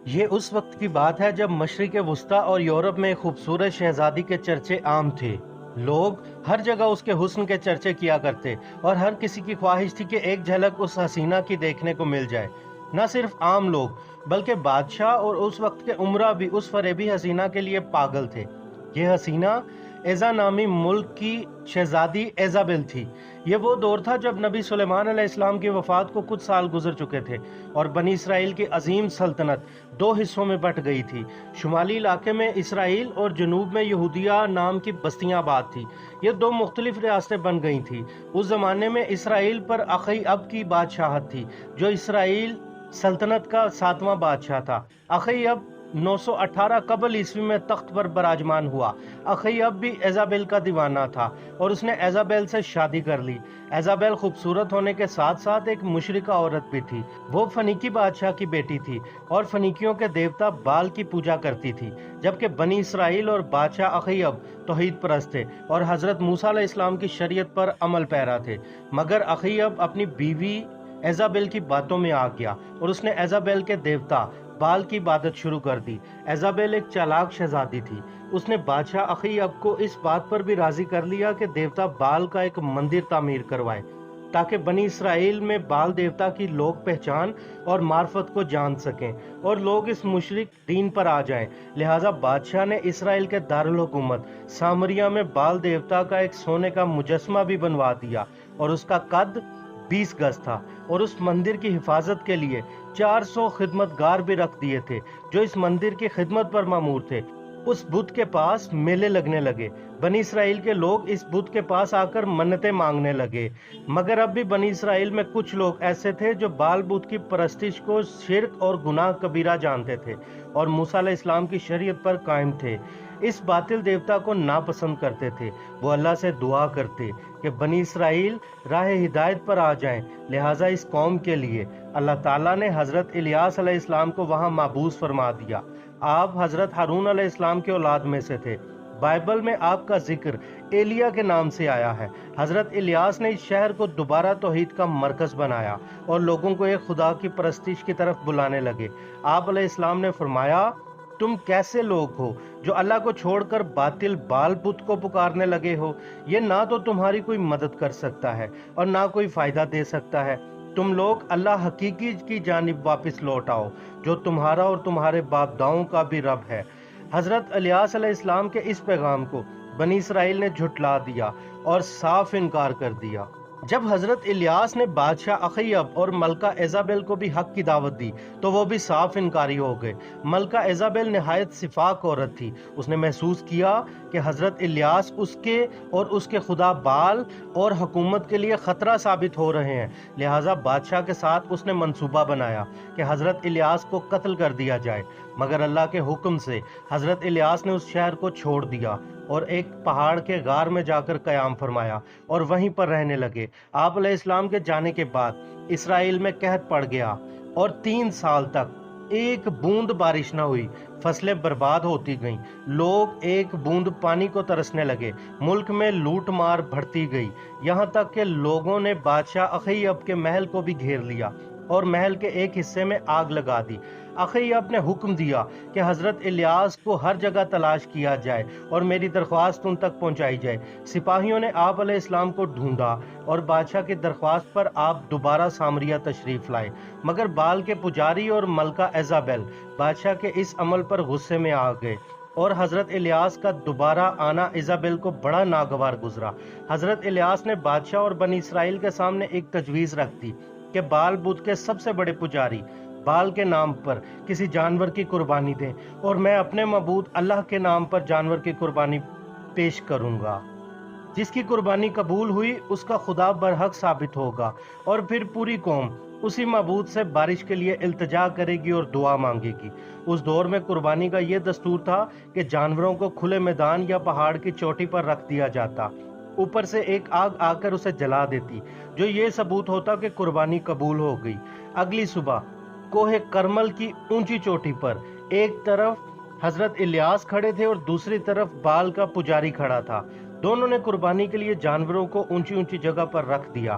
یہ اس وقت کی بات ہے جب مشرق وسطیٰ اور یورپ میں ایک خوبصورت شہزادی کے چرچے عام تھے۔ لوگ ہر جگہ اس کے حسن کے چرچے کیا کرتے اور ہر کسی کی خواہش تھی کہ ایک جھلک اس حسینہ کی دیکھنے کو مل جائے۔ نہ صرف عام لوگ بلکہ بادشاہ اور اس وقت کے امراء بھی اس فریبی حسینہ کے لیے پاگل تھے۔ یہ حسینہ ایزا نامی ملک کی شہزادی ایزابل تھی۔ یہ وہ دور تھا جب نبی سلیمان علیہ السلام کی وفات کو کچھ سال گزر چکے تھے اور بنی اسرائیل کی عظیم سلطنت دو حصوں میں بٹ گئی تھی۔ شمالی علاقے میں اسرائیل اور جنوب میں یہودیہ نام کی بستیاں آباد تھی۔ یہ دو مختلف ریاستیں بن گئی تھیں۔ اس زمانے میں اسرائیل پر اخی اب کی بادشاہت تھی جو اسرائیل سلطنت کا 7واں بادشاہ تھا۔ اخی اب 918 قبل عیسوی میں تخت پر براجمان ہوا۔ اخی اب بھی ایزابل کا دیوانہ تھا اور اس نے ایزابل سے شادی کر لی۔ ایزابل خوبصورت ہونے کے ساتھ ساتھ ایک مشرکہ عورت بھی تھی۔ وہ فنیکی بادشاہ کی بیٹی تھی اور فنیکیوں کے دیوتا بال کی پوجا کرتی تھی، جبکہ بنی اسرائیل اور بادشاہ اخی اب توحید پرست تھے اور حضرت موسیٰ علیہ السلام کی شریعت پر عمل پیرا تھے۔ مگر اخی اب اپنی بیوی ایزابل کی باتوں میں آ گیا اور اس نے ایزابل کے دیوتا بال کی عبادت شروع کر دی۔ ایزابل ایک چالاک شہزادی تھی۔ اس نے بادشاہ اخی اب کو اس بات پر بھی راضی کر لیا کہ دیوتا بال کا ایک مندر تعمیر کروائے تاکہ بنی اسرائیل میں بال دیوتا کی لوگ پہچان اور معرفت کو جان سکیں اور لوگ اس مشرک دین پر آ جائیں۔ لہٰذا بادشاہ نے اسرائیل کے دارالحکومت سامریہ میں بال دیوتا کا ایک سونے کا مجسمہ بھی بنوا دیا اور اس کا قد 20 گز تھا اور اس مندر کی حفاظت کے لیے 400 خدمتگار بھی رکھ دیے تھے جو اس مندر کی خدمت پر مامور تھے۔ اس بت کے پاس میلے لگنے لگے۔ بنی اسرائیل کے لوگ اس بت کے پاس آ کر منتیں مانگنے لگے۔ مگر اب بھی بنی اسرائیل میں کچھ لوگ ایسے تھے جو بال بت کی پرستش کو شرک اور گناہ کبیرہ جانتے تھے اور موسیٰ علیہ السلام کی شریعت پر قائم تھے۔ اس باطل دیوتا کو ناپسند کرتے تھے۔ وہ اللہ سے دعا کرتے کہ بنی اسرائیل راہ ہدایت پر آ جائیں۔ لہٰذا اس قوم کے لیے اللہ تعالیٰ نے حضرت الیاس علیہ السلام کو وہاں مابعوث فرما دیا۔ آپ حضرت ہارون علیہ السلام کے اولاد میں سے تھے۔ بائبل میں آپ کا ذکر ایلیا کے نام سے آیا ہے۔ حضرت الیاس نے اس شہر کو دوبارہ توحید کا مرکز بنایا اور لوگوں کو ایک خدا کی پرستش کی طرف بلانے لگے۔ آپ علیہ السلام نے فرمایا، تم کیسے لوگ ہو جو اللہ کو چھوڑ کر باطل بال بت کو پکارنے لگے ہو؟ یہ نہ تو تمہاری کوئی مدد کر سکتا ہے اور نہ کوئی فائدہ دے سکتا ہے۔ تم لوگ اللہ حقیقی کی جانب واپس لوٹ آؤ جو تمہارا اور تمہارے باپ داؤں کا بھی رب ہے۔ حضرت الیاس علیہ السلام کے اس پیغام کو بنی اسرائیل نے جھٹلا دیا اور صاف انکار کر دیا۔ جب حضرت الیاس نے بادشاہ اخی اب اور ملکہ ایزابل کو بھی حق کی دعوت دی تو وہ بھی صاف انکاری ہو گئے۔ ملکہ ایزابل نہایت سفاک عورت تھی۔ اس نے محسوس کیا کہ حضرت الیاس اس کے اور اس کے خدا بال اور حکومت کے لیے خطرہ ثابت ہو رہے ہیں۔ لہٰذا بادشاہ کے ساتھ اس نے منصوبہ بنایا کہ حضرت الیاس کو قتل کر دیا جائے، مگر اللہ کے حکم سے حضرت الیاس نے اس شہر کو چھوڑ دیا اور ایک پہاڑ کے غار میں جا کر قیام فرمایا اور وہیں پر رہنے لگے۔ آپ علیہ السلام کے جانے کے بعد اسرائیل میں قحط پڑ گیا اور 3 سال تک ایک بوند بارش نہ ہوئی۔ فصلیں برباد ہوتی گئیں، لوگ ایک بوند پانی کو ترسنے لگے، ملک میں لوٹ مار بڑھتی گئی، یہاں تک کہ لوگوں نے بادشاہ اخی اب کے محل کو بھی گھیر لیا اور محل کے ایک حصے میں آگ لگا دی۔ اخی اب نے حکم دیا کہ حضرت الیاس کو ہر جگہ تلاش کیا جائے اور میری درخواست ان تک پہنچائی جائے۔ سپاہیوں نے آپ علیہ السلام کو ڈھونڈا اور بادشاہ کی درخواست پر آپ دوبارہ سامریہ تشریف لائے، مگر بال کے پجاری اور ملکہ ایزابل بادشاہ کے اس عمل پر غصے میں آ گئے اور حضرت الیاس کا دوبارہ آنا ایزابل کو بڑا ناگوار گزرا۔ حضرت الیاس نے بادشاہ اور بنی اسرائیل کے سامنے ایک تجویز رکھ دی کہ بال بت کے سب سے بڑے پجاری بال کے نام پر کسی جانور کی قربانی دیں اور میں اپنے معبود اللہ کے نام پر جانور کی قربانی پیش کروں گا۔ جس کی قربانی قبول ہوئی اس کا خدا برحق ثابت ہوگا اور پھر پوری قوم اسی معبود سے بارش کے لیے التجا کرے گی اور دعا مانگے گی۔ اس دور میں قربانی کا یہ دستور تھا کہ جانوروں کو کھلے میدان یا پہاڑ کی چوٹی پر رکھ دیا جاتا، اوپر سے ایک آگ آ کر اسے جلا دیتی جو یہ ثبوت ہوتا کہ قربانی قبول ہو گئی۔ اگلی صبح کوہ کرمل کی اونچی چوٹی پر ایک طرف حضرت الیاس کھڑے تھے اور دوسری طرف بال کا پجاری کھڑا تھا۔ دونوں نے قربانی کے لیے جانوروں کو اونچی اونچی جگہ پر رکھ دیا۔